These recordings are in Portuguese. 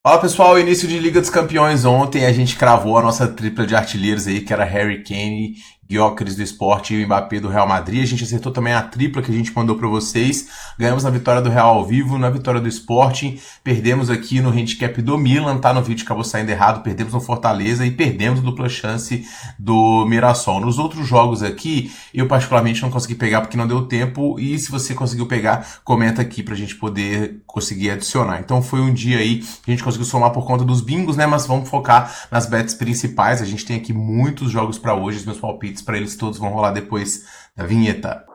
Fala pessoal, início de Liga dos Campeões. Ontem a gente cravou a nossa tripla de artilheiros aí, que era Harry Kane, Gyökeres do Sport e o Mbappé do Real Madrid. A gente acertou também a tripla que a gente mandou para vocês. Ganhamos na vitória do Real ao vivo, na vitória do Sporting. Perdemos aqui no handicap do Milan, tá no vídeo, acabou saindo errado. Perdemos no Fortaleza e perdemos dupla chance do Mirassol. Nos outros jogos aqui, eu particularmente não consegui pegar porque não deu tempo. E se você conseguiu pegar, comenta aqui pra gente poder conseguir adicionar. Então foi um dia aí que a gente conseguiu somar por conta dos bingos, né? Mas vamos focar nas bets principais. A gente tem aqui muitos jogos para hoje, os meus palpites para eles todos vão rolar depois da vinheta.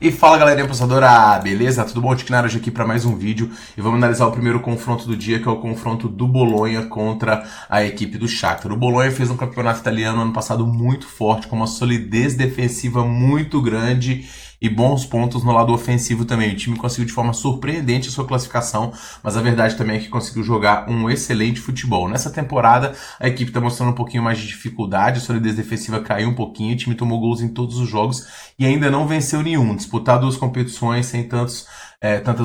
E fala galerinha apostadora, beleza? Tudo bom? Tiquinaro hoje aqui para mais um vídeo e vamos analisar o primeiro confronto do dia, que é o confronto do Bolonha contra a equipe do Shakhtar. O Bolonha fez um campeonato italiano ano passado muito forte, com uma solidez defensiva muito grande e bons pontos no lado ofensivo também. O time conseguiu de forma surpreendente a sua classificação, mas a verdade também é que conseguiu jogar um excelente futebol. Nessa temporada, a equipe está mostrando um pouquinho mais de dificuldade, a solidez defensiva caiu um pouquinho, o time tomou gols em todos os jogos e ainda não venceu nenhum. Disputar duas competições sem tantas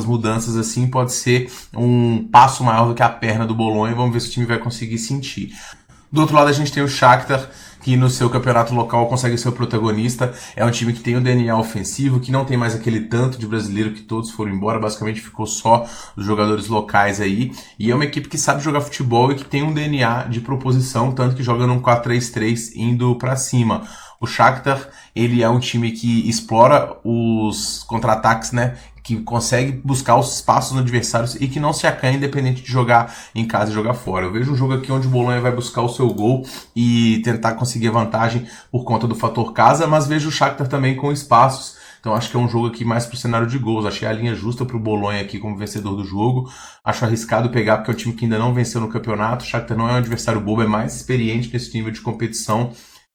mudanças assim pode ser um passo maior do que a perna do Bolonha. Vamos ver se o time vai conseguir sentir. Do outro lado a gente tem o Shakhtar, que no seu campeonato local consegue ser o protagonista. É um time que tem um DNA ofensivo, que não tem mais aquele tanto de brasileiro que todos foram embora, basicamente ficou só os jogadores locais aí. E é uma equipe que sabe jogar futebol e que tem um DNA de proposição, tanto que joga num 4-3-3 indo pra cima. O Shakhtar, ele é um time que explora os contra-ataques, né? Que consegue buscar os espaços no adversário e que não se acanha independente de jogar em casa e jogar fora. Eu vejo um jogo aqui onde o Bolonha vai buscar o seu gol e tentar conseguir a vantagem por conta do fator casa, mas vejo o Shakhtar também com espaços. Então acho que é um jogo aqui mais pro cenário de gols. Achei a linha justa pro Bolonha aqui como vencedor do jogo. Acho arriscado pegar porque é um time que ainda não venceu no campeonato. O Shakhtar não é um adversário bobo, é mais experiente nesse nível de competição.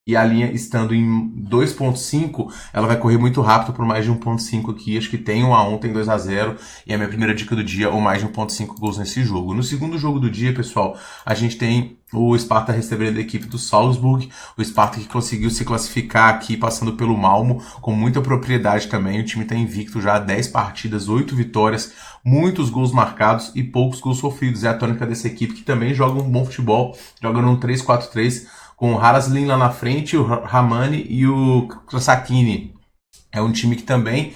E a linha estando em 2.5, ela vai correr muito rápido por mais de 1.5 aqui. Acho que tem 1-1, tem 2-0. E a minha primeira dica do dia, ou mais de 1.5 gols nesse jogo. No segundo jogo do dia, pessoal, a gente tem o Sparta recebendo a equipe do Salzburg. O Sparta que conseguiu se classificar aqui, passando pelo Malmo, com muita propriedade também. O time está invicto já há 10 partidas, 8 vitórias, muitos gols marcados e poucos gols sofridos. É a tônica dessa equipe que também joga um bom futebol, joga num 3-4-3, com o Haraslin lá na frente, o Ramani e o Sakini. É um time que também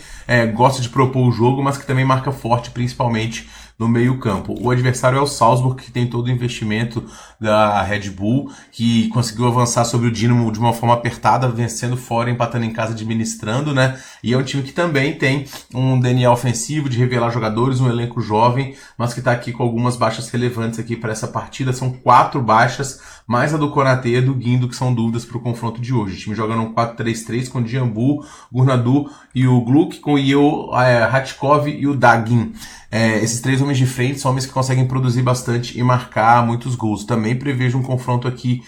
gosta de propor o jogo, mas que também marca forte, principalmente no meio-campo. O adversário é o Salzburg, que tem todo o investimento da Red Bull, que conseguiu avançar sobre o Dinamo de uma forma apertada, vencendo fora, empatando em casa, administrando, né? E é um time que também tem um DNA ofensivo de revelar jogadores, um elenco jovem, mas que está aqui com algumas baixas relevantes aqui para essa partida. São 4 baixas, mais a do Konaté e a do Guindo, que são dúvidas para o confronto de hoje. O time joga num 4-3-3 com o Diambu, Gurnadu e o Gluck, com o Hatkov e o Dagin. Esses 3 homens de frente são homens que conseguem produzir bastante e marcar muitos gols. Também prevejo um confronto aqui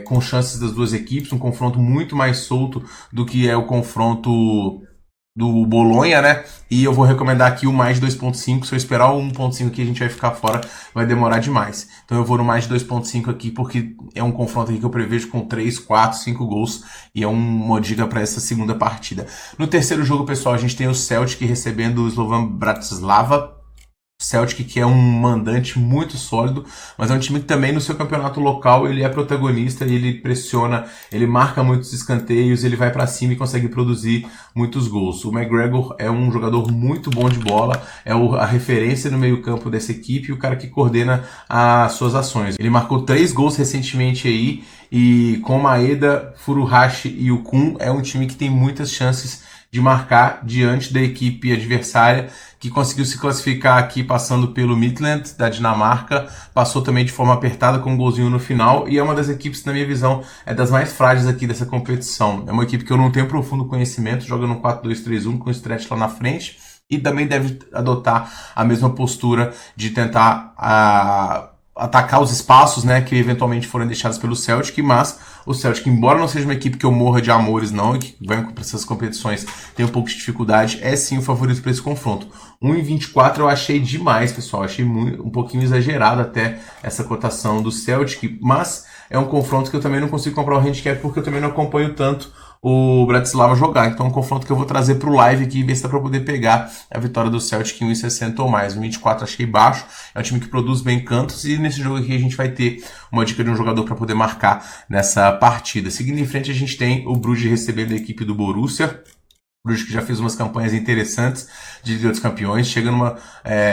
com chances das duas equipes, um confronto muito mais solto do que é o confronto do Bolonha, né? E eu vou recomendar aqui o mais de 2.5. Se eu esperar o 1.5 aqui, a gente vai ficar fora, vai demorar demais. Então eu vou no mais de 2.5 aqui, porque é um confronto aqui que eu prevejo com 3, 4, 5 gols, e é uma dica para essa segunda partida. No terceiro jogo, pessoal, a gente tem o Celtic recebendo o Slovan Bratislava. Celtic, que é um mandante muito sólido, mas é um time que também no seu campeonato local ele é protagonista, ele pressiona, ele marca muitos escanteios, ele vai para cima e consegue produzir muitos gols. O McGregor é um jogador muito bom de bola, é a referência no meio campo dessa equipe e o cara que coordena as suas ações. Ele marcou 3 gols recentemente aí, e com Maeda, Furuhashi e o Kun é um time que tem muitas chances de marcar diante da equipe adversária, que conseguiu se classificar aqui passando pelo Midland da Dinamarca, passou também de forma apertada com um golzinho no final, e é uma das equipes, na minha visão, das mais frágeis aqui dessa competição. É uma equipe que eu não tenho profundo conhecimento, joga no 4-2-3-1 com o Stretch lá na frente, e também deve adotar a mesma postura de tentar atacar os espaços, né, que eventualmente foram deixados pelo Celtic, mas o Celtic, embora não seja uma equipe que eu morra de amores não, e que vai para essas competições tem um pouco de dificuldade, é sim o favorito para esse confronto. 1,24 eu achei demais, pessoal, achei um pouquinho exagerado até essa cotação do Celtic, mas é um confronto que eu também não consigo comprar o handicap porque eu também não acompanho tanto o Bratislava jogar. Então é um confronto que eu vou trazer pro live aqui e ver se dá pra poder pegar a vitória do Celtic em 1,60 ou mais. 1,24 achei baixo, é um time que produz bem cantos e nesse jogo aqui a gente vai ter uma dica de um jogador para poder marcar nessa partida. Seguindo em frente a gente tem o Bruges recebendo a equipe do Borussia. Bruges que já fez umas campanhas interessantes de Liga dos Campeões, chega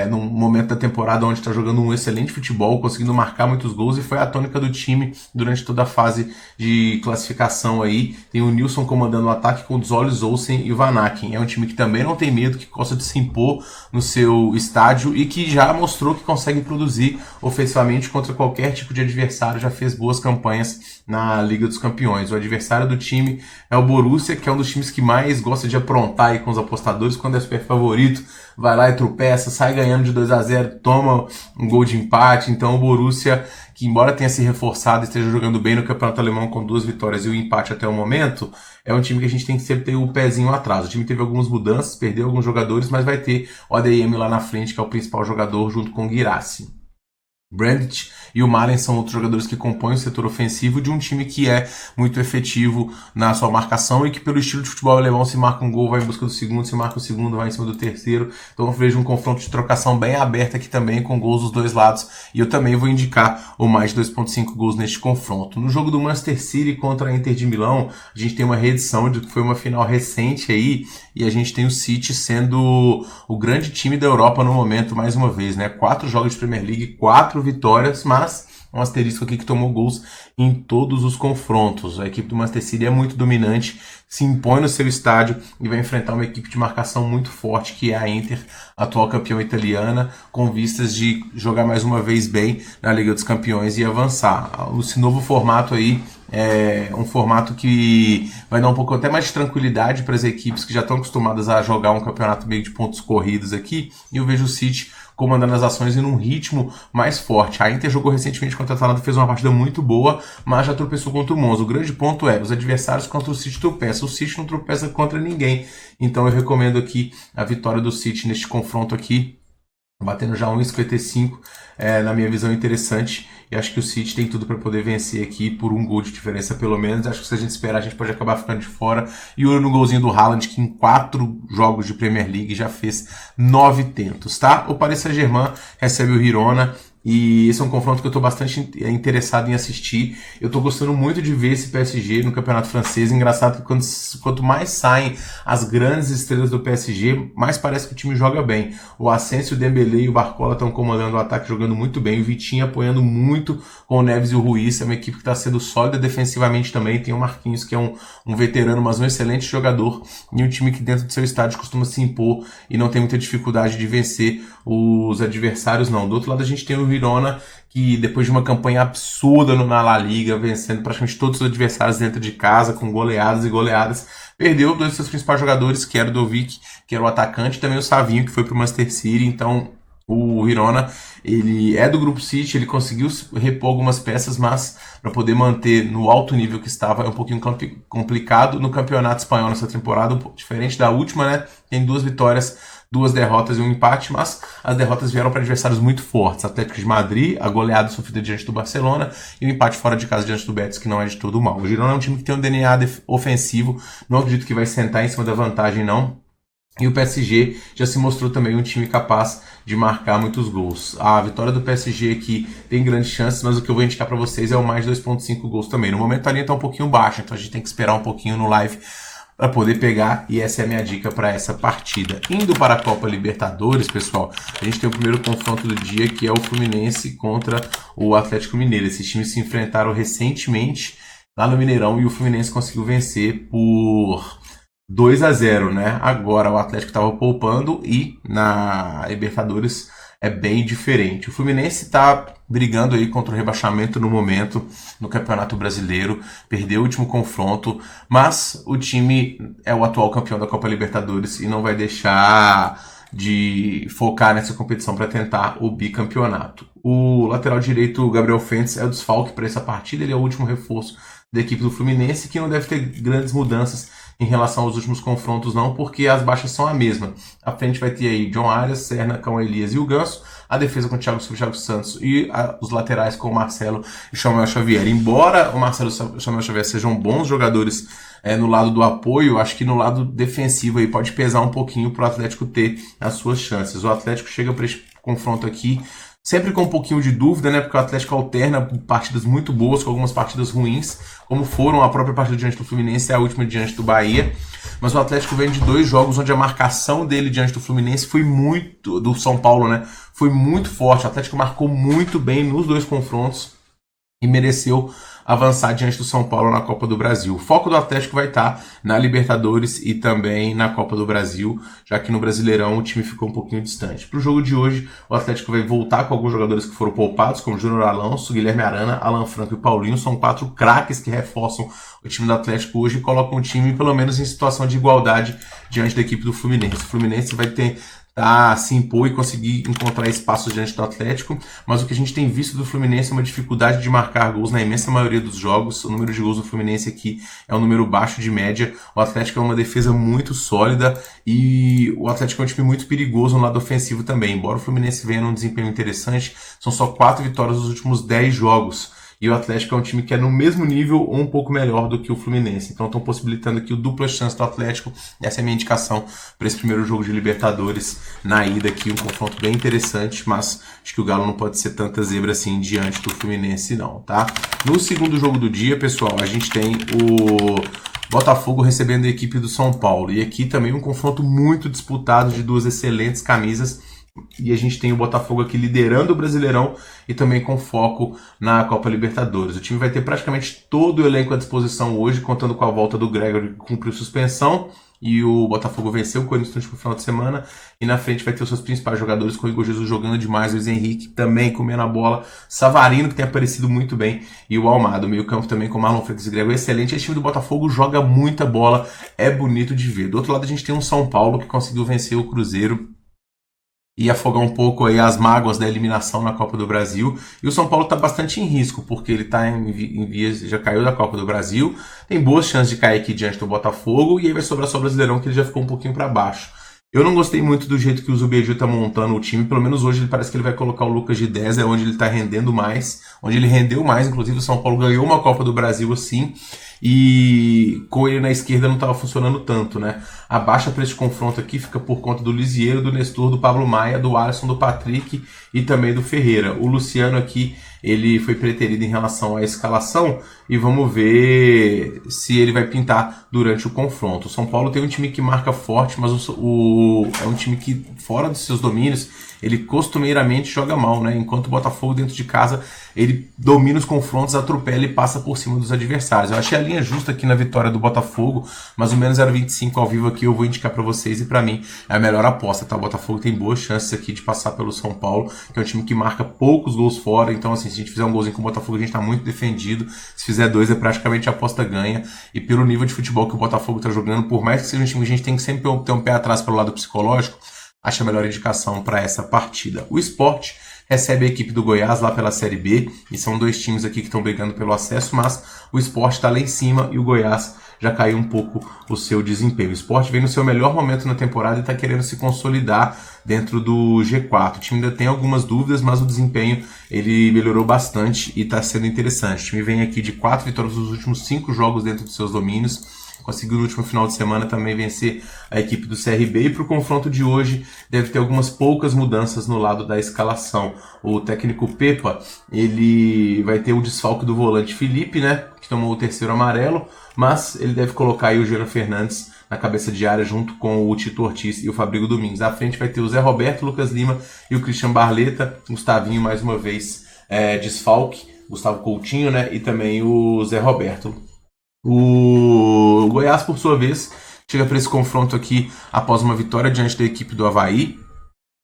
num momento da temporada onde está jogando um excelente futebol, conseguindo marcar muitos gols e foi a tônica do time durante toda a fase de classificação aí. Tem o Nilsson comandando o ataque com o Zolis, Olsen e o Van Aken. É um time que também não tem medo, que gosta de se impor no seu estádio e que já mostrou que consegue produzir ofensivamente contra qualquer tipo de adversário, já fez boas campanhas na Liga dos Campeões. O adversário do time é o Borussia, que é um dos times que mais gosta de aprontar aí com os apostadores, quando é super favorito, vai lá e tropeça, sai ganhando de 2-0, toma um gol de empate. Então o Borussia, que embora tenha se reforçado e esteja jogando bem no campeonato alemão com 2 vitórias e o empate até o momento, é um time que a gente tem que sempre ter o pezinho atrás. O time teve algumas mudanças, perdeu alguns jogadores, mas vai ter o ADM lá na frente, que é o principal jogador, junto com o Guirassy. Brandt e o Malen são outros jogadores que compõem o setor ofensivo de um time que é muito efetivo na sua marcação e que pelo estilo de futebol alemão, se marca um gol vai em busca do segundo, se marca o segundo vai em cima do terceiro. Então eu vejo um confronto de trocação bem aberto aqui também, com gols dos dois lados, e eu também vou indicar o mais de 2,5 gols neste confronto. No jogo do Manchester City contra a Inter de Milão, a gente tem uma reedição de que foi uma final recente aí, e a gente tem o City sendo o grande time da Europa no momento, mais uma vez, né? 4 jogos de Premier League, 4 vitórias, mas um asterisco aqui que tomou gols em todos os confrontos. A equipe do Manchester City é muito dominante, se impõe no seu estádio e vai enfrentar uma equipe de marcação muito forte, que é a Inter, atual campeã italiana, com vistas de jogar mais uma vez bem na Liga dos Campeões e avançar. Esse novo formato aí é um formato que vai dar um pouco até mais de tranquilidade para as equipes que já estão acostumadas a jogar um campeonato meio de pontos corridos aqui, e eu vejo o City comandando as ações em um ritmo mais forte. A Inter jogou recentemente contra a Atalanta, fez uma partida muito boa, mas já tropeçou contra o Monza. O grande ponto é, os adversários contra o City tropeçam. O City não tropeça contra ninguém. Então eu recomendo aqui a vitória do City neste confronto aqui, batendo já 1,55, na minha visão interessante, e acho que o City tem tudo para poder vencer aqui por um gol de diferença pelo menos. Acho que se a gente esperar a gente pode acabar ficando de fora. E olho no golzinho do Haaland, que em 4 jogos de Premier League já fez 9 tentos, tá? O Paris Saint-Germain recebe o Girona, e esse é um confronto que eu estou bastante interessado em assistir. Eu estou gostando muito de ver esse PSG no campeonato francês. Engraçado que quanto mais saem as grandes estrelas do PSG, mais parece que o time joga bem. O Asensio, o Dembélé e o Barcola estão comandando o ataque, jogando muito bem. O Vitinho apoiando muito com o Neves e o Ruiz. É uma equipe que está sendo sólida defensivamente também. Tem o Marquinhos, que é um veterano, mas um excelente jogador. E um time que dentro do seu estádio costuma se impor e não tem muita dificuldade de vencer os adversários, não. Do outro lado a gente tem o Girona, que depois de uma campanha absurda na La Liga, vencendo praticamente todos os adversários dentro de casa, com goleadas e goleadas, perdeu 2 dos seus principais jogadores, que era o Dovic, que era o atacante, e também o Savinho, que foi para o Manchester City. Então o Girona, ele é do grupo City, ele conseguiu repor algumas peças, mas para poder manter no alto nível que estava é um pouquinho complicado. No campeonato espanhol nessa temporada, um pouco diferente da última, né? Tem 2 vitórias, 2 derrotas e um empate, mas as derrotas vieram para adversários muito fortes. Atlético de Madrid, a goleada sofrida diante do Barcelona e o empate fora de casa diante do Betis, que não é de todo mal. O Girona é um time que tem um DNA ofensivo, não acredito que vai sentar em cima da vantagem, não. E o PSG já se mostrou também um time capaz de marcar muitos gols. A vitória do PSG aqui tem grandes chances, mas o que eu vou indicar para vocês é o mais de 2,5 gols também. No momento a linha está um pouquinho baixa, então a gente tem que esperar um pouquinho no live para poder pegar, e essa é a minha dica para essa partida. Indo para a Copa Libertadores, pessoal, a gente tem o primeiro confronto do dia, que é o Fluminense contra o Atlético Mineiro. Esses times se enfrentaram recentemente lá no Mineirão e o Fluminense conseguiu vencer por 2-0, né? Agora o Atlético estava poupando e na Libertadores é bem diferente. O Fluminense está brigando aí contra o rebaixamento no momento no Campeonato Brasileiro, perdeu o último confronto, mas o time é o atual campeão da Copa Libertadores e não vai deixar de focar nessa competição para tentar o bicampeonato. O lateral direito, Gabriel Fentes, é o desfalque para essa partida, ele é o último reforço da equipe do Fluminense, que não deve ter grandes mudanças em relação aos últimos confrontos não, porque as baixas são a mesma. À frente vai ter aí John Arias, Serna, Cão Elias e o Ganso, a defesa com o Thiago Silva e Thiago Santos e os laterais com o Marcelo e Samuel Xavier. Embora o Marcelo e o Samuel Xavier sejam bons jogadores no lado do apoio, acho que no lado defensivo aí pode pesar um pouquinho para o Atlético ter as suas chances. O Atlético chega para esse confronto aqui sempre com um pouquinho de dúvida, né? Porque o Atlético alterna partidas muito boas com algumas partidas ruins, como foram a própria partida diante do Fluminense e a última diante do Bahia. Mas o Atlético vem de 2 jogos onde a marcação dele diante do Fluminense foi muito... do São Paulo, né? Foi muito forte. O Atlético marcou muito bem nos 2 confrontos e mereceu avançar diante do São Paulo na Copa do Brasil. O foco do Atlético vai estar na Libertadores e também na Copa do Brasil, já que no Brasileirão o time ficou um pouquinho distante. Para o jogo de hoje, o Atlético vai voltar com alguns jogadores que foram poupados, como Júnior Alonso, Guilherme Arana, Alan Franco e Paulinho. São 4 craques que reforçam o time do Atlético hoje e colocam o time pelo menos em situação de igualdade diante da equipe do Fluminense. O Fluminense vai ter se impor e conseguir encontrar espaços diante do Atlético, mas o que a gente tem visto do Fluminense é uma dificuldade de marcar gols na imensa maioria dos jogos. O número de gols do Fluminense aqui é um número baixo de média. O Atlético é uma defesa muito sólida e o Atlético é um time muito perigoso no lado ofensivo também. Embora o Fluminense venha num desempenho interessante, são só 4 vitórias nos últimos 10 jogos. E o Atlético é um time que é no mesmo nível ou um pouco melhor do que o Fluminense. Então estão possibilitando aqui o dupla chance do Atlético. Essa é a minha indicação para esse primeiro jogo de Libertadores na ida aqui. Um confronto bem interessante, mas acho que o Galo não pode ser tanta zebra assim diante do Fluminense não, tá? No segundo jogo do dia, pessoal, a gente tem o Botafogo recebendo a equipe do São Paulo. E aqui também um confronto muito disputado de 2 excelentes camisas. E a gente tem o Botafogo aqui liderando o Brasileirão e também com foco na Copa Libertadores. O time vai ter praticamente todo o elenco à disposição hoje, contando com a volta do Gregory, que cumpriu suspensão. E o Botafogo venceu o Corinthians no último final de semana. E na frente vai ter os seus principais jogadores, com o Igor Jesus jogando demais, o Luiz Henrique também comendo a bola, Savarino, que tem aparecido muito bem, e o Almada. O meio campo também com Marlon Freitas e Gregory, excelente. Esse time do Botafogo joga muita bola, é bonito de ver. Do outro lado a gente tem um São Paulo que conseguiu vencer o Cruzeiro e afogar um pouco aí as mágoas da eliminação na Copa do Brasil. E o São Paulo está bastante em risco, porque ele está em vias, já caiu da Copa do Brasil, tem boas chances de cair aqui diante do Botafogo, e aí vai sobrar só o Brasileirão, que ele já ficou um pouquinho para baixo. Eu não gostei muito do jeito que o Zubeldia está montando o time, pelo menos hoje ele parece que ele vai colocar o Lucas de 10, é onde ele está rendendo mais, onde ele rendeu mais, inclusive o São Paulo ganhou uma Copa do Brasil assim, e com ele na esquerda não estava funcionando tanto, né? A baixa para esse confronto aqui fica por conta do Lisieiro, do Nestor, do Pablo Maia, do Alisson, do Patrick e também do Ferreira. O Luciano aqui, ele foi preterido em relação à escalação e vamos ver se ele vai pintar durante o confronto. O São Paulo tem um time que marca forte, mas é um time que, fora dos seus domínios, ele costumeiramente joga mal, né? Enquanto o Botafogo dentro de casa, ele domina os confrontos, atropela e passa por cima dos adversários. Eu achei a linha justa aqui na vitória do Botafogo, mais ou menos 0,25 ao vivo aqui eu vou indicar para vocês e para mim é a melhor aposta, tá? O Botafogo tem boas chances aqui de passar pelo São Paulo, que é um time que marca poucos gols fora, então assim, se a gente fizer um golzinho com o Botafogo, a gente tá muito defendido. Se fizer 2 é praticamente a aposta ganha, e pelo nível de futebol que o Botafogo tá jogando, por mais que seja um time que a gente tem que sempre ter um pé atrás pelo lado psicológico, acho a melhor indicação para essa partida. O Sport recebe a equipe do Goiás lá pela Série B, e são 2 times aqui que estão brigando pelo acesso, mas o Sport está lá em cima e o Goiás já caiu um pouco o seu desempenho. O Sport vem no seu melhor momento na temporada e está querendo se consolidar dentro do G4. O time ainda tem algumas dúvidas, mas o desempenho ele melhorou bastante e está sendo interessante. O time vem aqui de 4 vitórias nos últimos 5 jogos dentro dos seus domínios. Conseguiu no último final de semana também vencer a equipe do CRB, e para o confronto de hoje deve ter algumas poucas mudanças no lado da escalação. O técnico Pepa, ele vai ter o desfalque do volante Felipe, né, que tomou o 3º amarelo, mas ele deve colocar aí o Jean Fernandes na cabeça de área junto com o Tito Ortiz e o Fabrigo Domingues. À frente vai ter o Zé Roberto, Lucas Lima e o Christian Barleta, Gustavinho mais uma vez desfalque, Gustavo Coutinho, né, e também o Zé Roberto. O Goiás, por sua vez, chega para esse confronto aqui após uma vitória diante da equipe do Avaí.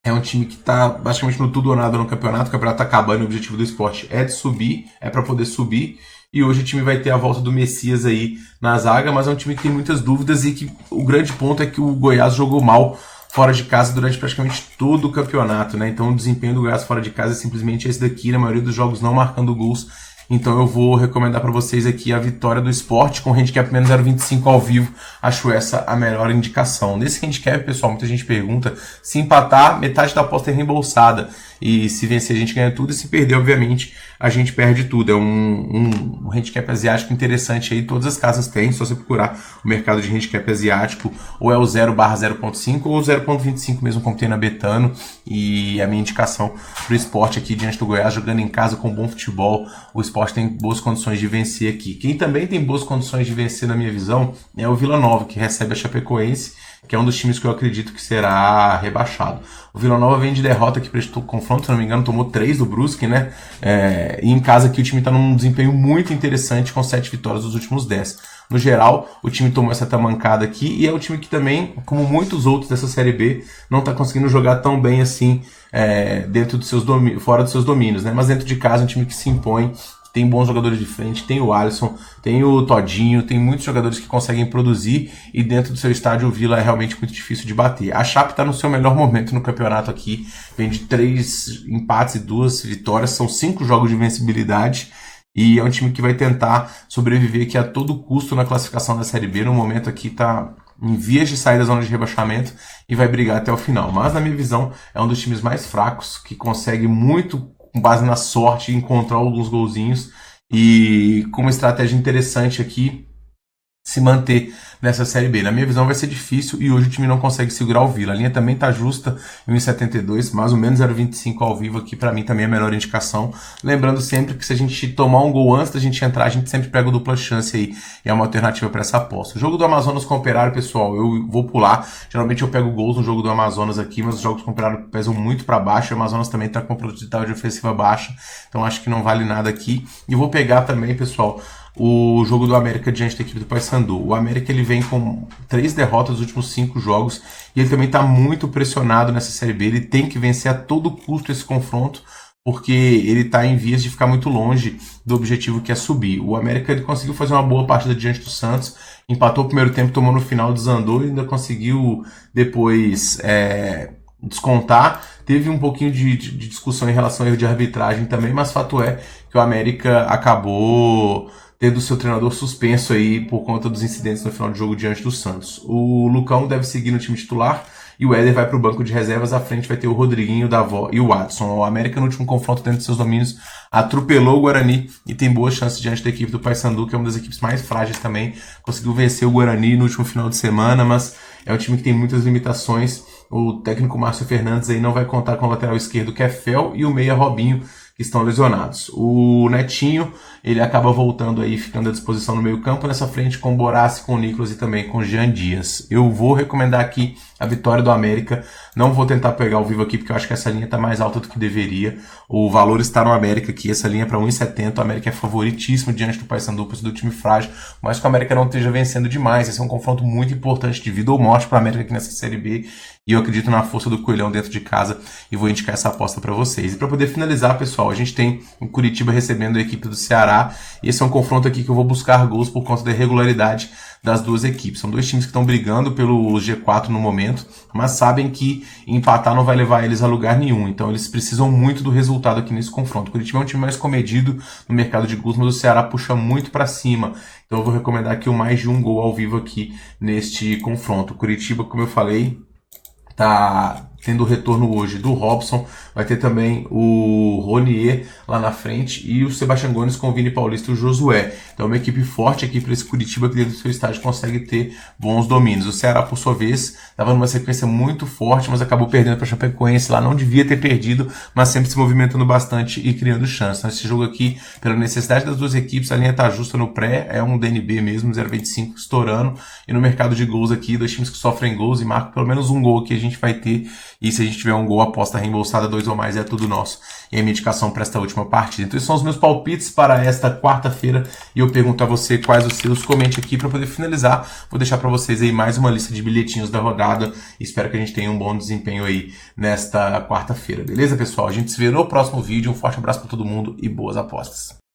É um time que está basicamente no tudo ou nada no campeonato. O campeonato está acabando e o objetivo do esporte é de subir, é para poder subir. E hoje o time vai ter a volta do Messias aí na zaga, mas é um time que tem muitas dúvidas e que o grande ponto é que o Goiás jogou mal fora de casa durante praticamente todo o campeonato, né? Então o desempenho do Goiás fora de casa é simplesmente esse daqui, na maioria dos jogos não marcando gols Então eu vou recomendar para vocês aqui a vitória do Sport com handicap menos 0,25 ao vivo. Acho essa a melhor indicação. Nesse handicap, pessoal, muita gente pergunta, se empatar, metade da aposta é reembolsada. E se vencer, a gente ganha tudo. E se perder, obviamente, a gente perde tudo. É um handicap asiático interessante aí. Todas as casas têm. Se você procurar o mercado de handicap asiático, ou é o 0/0.5 ou o 0,25 mesmo, como tem na Betano. E a minha indicação para o Sport aqui diante do Goiás, jogando em casa com bom futebol. O Sport tem boas condições de vencer aqui. Quem também tem boas condições de vencer, na minha visão, é o Vila Nova, que recebe a Chapecoense, que é um dos times que eu acredito que será rebaixado. O Vila Nova vem de derrota aqui para este confronto, se não me engano, tomou 3 do Brusque, né? E em casa aqui o time está num desempenho muito interessante, com 7 vitórias dos últimos 10. No geral, o time tomou essa tamancada aqui e é um time que também, como muitos outros dessa Série B, não está conseguindo jogar tão bem assim dentro dos seus fora dos seus domínios, né? Mas dentro de casa é um time que se impõe, tem bons jogadores de frente, tem o Alisson, tem o Todinho, tem muitos jogadores que conseguem produzir e dentro do seu estádio o Vila é realmente muito difícil de bater. A Chape está no seu melhor momento no campeonato aqui, vem de 3 empates e 2 vitórias, são 5 jogos de invencibilidade e é um time que vai tentar sobreviver aqui a todo custo na classificação da Série B. No momento aqui está em vias de sair da zona de rebaixamento e vai brigar até o final. Mas na minha visão é um dos times mais fracos, que consegue muito com base na sorte, encontrar alguns golzinhos e com uma estratégia interessante aqui, se manter nessa Série B. Na minha visão vai ser difícil e hoje o time não consegue segurar o Vila. A linha também tá justa em 1,72, mais ou menos 0,25 ao vivo aqui, para mim também é a melhor indicação. Lembrando sempre que se a gente tomar um gol antes da gente entrar, a gente sempre pega o dupla chance aí e é uma alternativa para essa aposta. O jogo do Amazonas com o Operário, pessoal, eu vou pular. Geralmente eu pego gols no jogo do Amazonas aqui, mas os jogos com o Operário pesam muito para baixo. O Amazonas também tá com produtividade ofensiva baixa, então acho que não vale nada aqui. E vou pegar também, pessoal, o jogo do América diante da equipe do Paysandu. O América ele vem com 3 derrotas nos últimos 5 jogos e ele também está muito pressionado nessa Série B. Ele tem que vencer a todo custo esse confronto, porque ele está em vias de ficar muito longe do objetivo que é subir. O América ele conseguiu fazer uma boa partida diante do Santos, empatou o primeiro tempo, tomou no final, desandou e ainda conseguiu depois descontar. Teve um pouquinho de discussão em relação ao erro de arbitragem também, mas fato é que o América acabou tendo seu treinador suspenso aí por conta dos incidentes no final do jogo diante do Santos. O Lucão deve seguir no time titular e o Éder vai para o banco de reservas. À frente vai ter o Rodriguinho, o Davó e o Watson. O América no último confronto dentro de seus domínios atropelou o Guarani e tem boas chances diante da equipe do Paysandu, que é uma das equipes mais frágeis também. Conseguiu vencer o Guarani no último final de semana, mas é um time que tem muitas limitações. O técnico Márcio Fernandes aí não vai contar com o lateral esquerdo Kefel e o meia Robinho, que estão lesionados. O Netinho, ele acaba voltando aí, ficando à disposição no meio campo, nessa frente com o Borassi, com o Nicolas e também com o Jean Dias. Eu vou recomendar aqui a vitória do América, não vou tentar pegar ao vivo aqui, porque eu acho que essa linha está mais alta do que deveria. O valor está no América aqui, essa linha é para 1,70, o América é favoritíssimo diante do Paysandu, do time frágil, mas que o América não esteja vencendo demais. Esse é um confronto muito importante de vida ou morte para o América aqui nessa Série B, e eu acredito na força do Coelhão dentro de casa e vou indicar essa aposta para vocês. E para poder finalizar, pessoal, a gente tem o Curitiba recebendo a equipe do Ceará, e esse é um confronto aqui que eu vou buscar gols por conta da irregularidade das duas equipes. São dois times que estão brigando pelo G4 no momento, mas sabem que empatar não vai levar eles a lugar nenhum, então eles precisam muito do resultado aqui nesse confronto. O Curitiba é um time mais comedido no mercado de gols, mas o Ceará puxa muito para cima, então eu vou recomendar aqui o mais de um gol ao vivo aqui neste confronto. O Curitiba, como eu falei, tá tendo o retorno hoje do Robson, vai ter também o Ronier lá na frente e o Sebastião Gomes com o Vini Paulista e o Josué. Então é uma equipe forte aqui para esse Curitiba que dentro do seu estádio consegue ter bons domínios. O Ceará, por sua vez, estava numa sequência muito forte, mas acabou perdendo para a Chapecoense lá, não devia ter perdido, mas sempre se movimentando bastante e criando chances. Então, esse jogo aqui, pela necessidade das duas equipes, a linha está justa no pré, é um DNB mesmo, 0,25 estourando, e no mercado de gols aqui, dois times que sofrem gols e marcam pelo menos um gol que a gente vai ter. E se a gente tiver um gol, aposta reembolsada, 2 ou mais, é tudo nosso. E a minha indicação para esta última partida. Então esses são os meus palpites para esta quarta-feira. E eu pergunto a você quais os seus. Comente aqui para poder finalizar. Vou deixar para vocês aí mais uma lista de bilhetinhos da rodada. Espero que a gente tenha um bom desempenho aí nesta quarta-feira. Beleza, pessoal? A gente se vê no próximo vídeo. Um forte abraço para todo mundo e boas apostas.